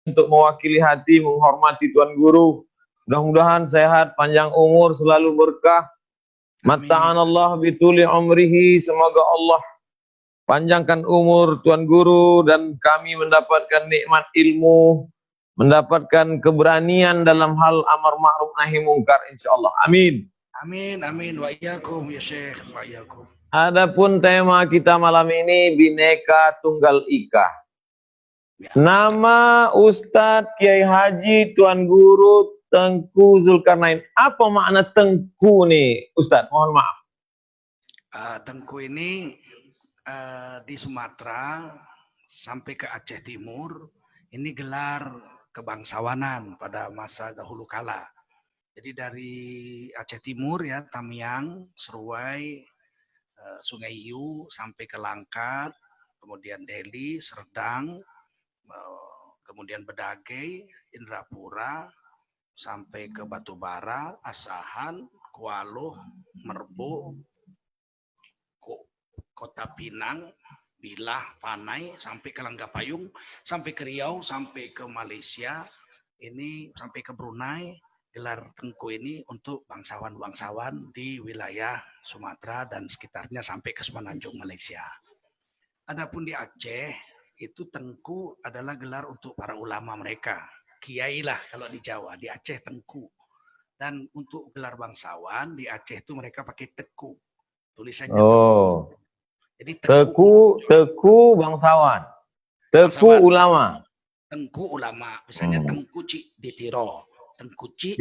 untuk mewakili hati menghormati Tuan Guru. Mudah-mudahan sehat, panjang umur, selalu berkah. Matta'an Allah bituli umrihi. Semoga Allah panjangkan umur Tuan Guru dan kami mendapatkan nikmat ilmu, mendapatkan keberanian dalam hal amar ma'ruf nahi mungkar insyaallah. Amin. Amin, amin. Wa iyyakum ya Syekh, wa iyyakum. Adapun tema kita malam ini Bhinneka Tunggal Ika. Ya. Nama Ustadz Kiai Haji Tuan Guru Tengku Zulkarnain. Apa makna Tengku nih Ustadz? Mohon maaf. Tengku ini di Sumatera sampai ke Aceh Timur ini gelar kebangsawanan pada masa dahulu kala. Jadi dari Aceh Timur ya, Tamiang, Seruai, Sungai Iu sampai ke Langkat, kemudian Deli, Serdang, kemudian Bedage, Indrapura, sampai ke Batubara, Asahan, Kualoh, Merbo, Kota Pinang, Bilah, Panai, sampai ke Langgapayung, sampai ke Riau, sampai ke Malaysia, ini sampai ke Brunei. Gelar Tengku ini untuk bangsawan-bangsawan di wilayah Sumatera dan sekitarnya sampai ke Semenanjung Malaysia. Adapun di Aceh, itu Tengku adalah gelar untuk para ulama mereka. Kiai lah kalau di Jawa, di Aceh Tengku. Dan untuk gelar bangsawan, di Aceh itu mereka pakai Teku. Tulisannya Teku. Jadi Teku bangsawan. Teku bangsawan. Ulama. Tengku ulama. Misalnya Tengku Cik di Tiro. Tengku Cik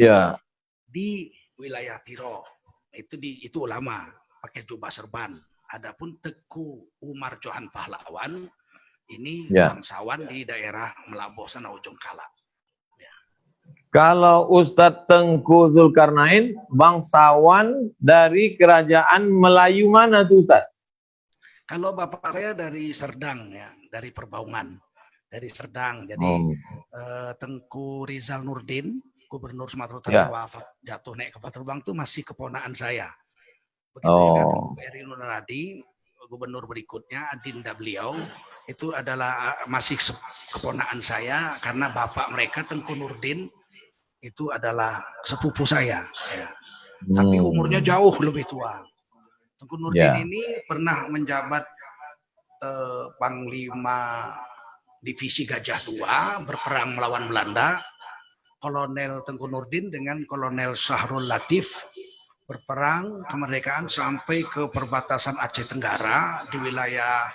di wilayah Tiro. Itu ulama. Pakai jubah serban. Adapun Teku Umar Johan Pahlawan. Ini bangsawan di daerah Melaboh sana ujung Kala. Ya. Kalau Ustadz Tengku Zulkarnain, bangsawan dari kerajaan Melayu mana tuh Ustadz? Kalau bapak saya dari Serdang ya, dari Perbaungan, dari Serdang. Jadi Tengku Rizal Nurdin, Gubernur Sumatera Utara wafat jatuh naik kapal terbang itu masih keponaan saya. Begitu juga Tengku Eri Nuradi, Gubernur berikutnya adinda beliau. Itu adalah masih keponaan saya karena bapak mereka Tengku Nurdin itu adalah sepupu saya. Ya. Tapi umurnya jauh lebih tua. Tengku Nurdin ini pernah menjabat Panglima Divisi Gajah II berperang melawan Belanda. Kolonel Tengku Nurdin dengan Kolonel Syahrul Latif berperang kemerdekaan sampai ke perbatasan Aceh Tenggara di wilayah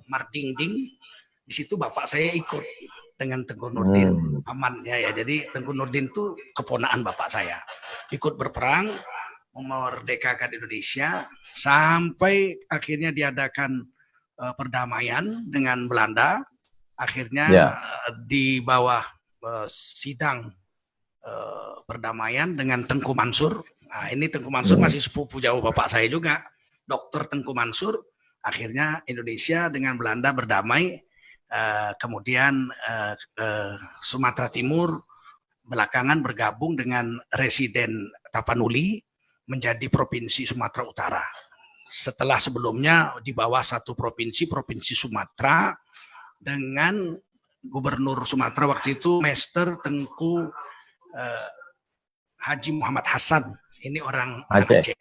Mardingding. Di situ bapak saya ikut dengan Tengku Nurdin amannya ya. Jadi Tengku Nurdin itu keponaan bapak saya. Ikut berperang memerdekakan Indonesia sampai akhirnya diadakan perdamaian dengan Belanda. Akhirnya di bawah sidang perdamaian dengan Tengku Mansur. Nah, ini Tengku Mansur masih sepupu jauh bapak saya juga. Dr. Tengku Mansur. Akhirnya Indonesia dengan Belanda berdamai, kemudian Sumatera Timur belakangan bergabung dengan Residen Tapanuli menjadi Provinsi Sumatera Utara. Setelah sebelumnya di bawah satu provinsi, Provinsi Sumatera, dengan Gubernur Sumatera waktu itu Master Tengku Haji Muhammad Hasan. Ini orang Aceh.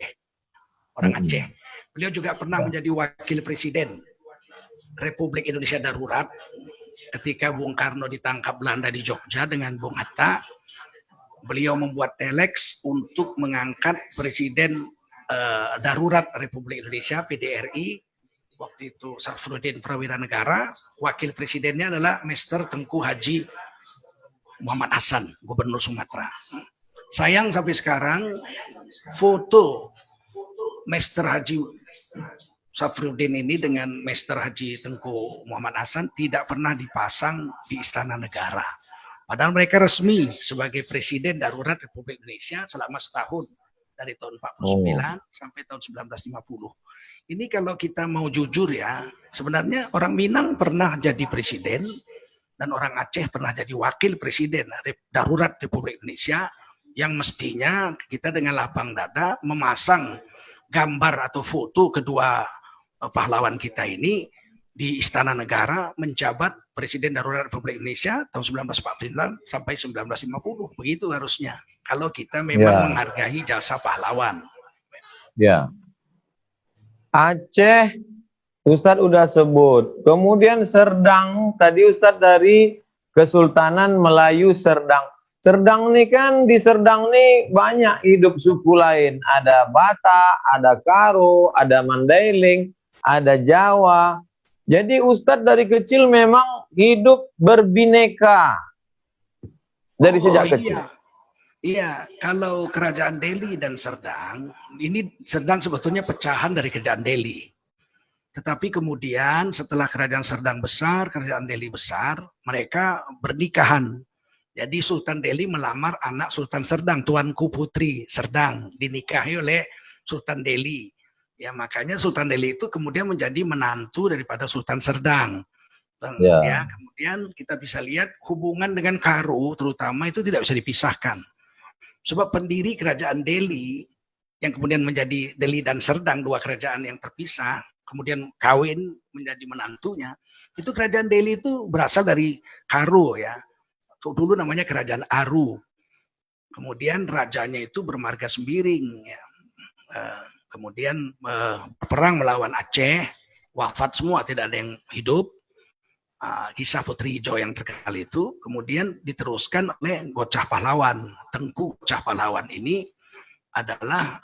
Orang Aceh. Beliau juga pernah menjadi wakil presiden Republik Indonesia Darurat ketika Bung Karno ditangkap Belanda di Jogja dengan Bung Hatta. Beliau membuat telex untuk mengangkat presiden darurat Republik Indonesia PDRI. Waktu itu Sarfudin Prawira Negara. Wakil presidennya adalah Mr. Tengku Haji Muhammad Hasan, Gubernur Sumatera. Sayang sampai sekarang foto Mr. Haji Safruddin ini dengan Mr. Haji Tengku Muhammad Hasan tidak pernah dipasang di Istana Negara. Padahal mereka resmi sebagai Presiden Darurat Republik Indonesia selama setahun dari tahun 49 sampai tahun 1950. Ini kalau kita mau jujur ya, sebenarnya orang Minang pernah jadi presiden dan orang Aceh pernah jadi wakil presiden Darurat Republik Indonesia yang mestinya kita dengan lapang dada memasang gambar atau foto kedua pahlawan kita ini di Istana Negara menjabat Presiden Darurat Republik Indonesia tahun 1949 sampai 1950. Begitu harusnya. Kalau kita memang menghargai jasa pahlawan. Ya. Aceh, Ustadz udah sebut. Kemudian Serdang, tadi Ustadz dari Kesultanan Melayu Serdang. Serdang nih kan, di Serdang nih banyak hidup suku lain. Ada Batak, ada Karo, ada Mandailing, ada Jawa. Jadi Ustadz dari kecil memang hidup berbineka. Dari sejak kecil. Iya, kalau Kerajaan Delhi dan Serdang, ini Serdang sebetulnya pecahan dari Kerajaan Delhi. Tetapi kemudian setelah Kerajaan Serdang besar, Kerajaan Delhi besar, mereka bernikahan. Jadi Sultan Delhi melamar anak Sultan Serdang, Tuanku Putri Serdang, dinikahi oleh Sultan Delhi. Ya makanya Sultan Delhi itu kemudian menjadi menantu daripada Sultan Serdang. Ya, kemudian kita bisa lihat hubungan dengan Karo terutama itu tidak bisa dipisahkan. Sebab pendiri Kerajaan Delhi yang kemudian menjadi Delhi dan Serdang, dua kerajaan yang terpisah, kemudian kawin menjadi menantunya, itu Kerajaan Delhi itu berasal dari Karo ya. Dulu namanya Kerajaan Aru. Kemudian rajanya itu bermarga Sembiring ya. Kemudian perang melawan Aceh, wafat semua, tidak ada yang hidup. Kisah Putri Ijo yang terkenal itu kemudian diteruskan oleh Gocah Pahlawan. Tengku Gocah Pahlawan ini adalah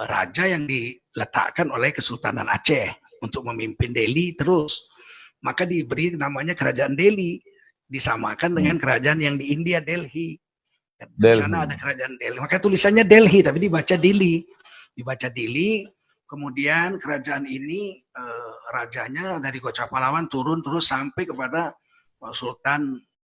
raja yang diletakkan oleh Kesultanan Aceh untuk memimpin Delhi terus. Maka diberi namanya Kerajaan Delhi, disamakan dengan kerajaan yang di India, Delhi. Di sana ada Kerajaan Delhi. Maka tulisannya Delhi tapi dibaca Dili. Dibaca Dili. Kemudian kerajaan ini rajanya dari Gocah Pahlawan turun terus sampai kepada Sultan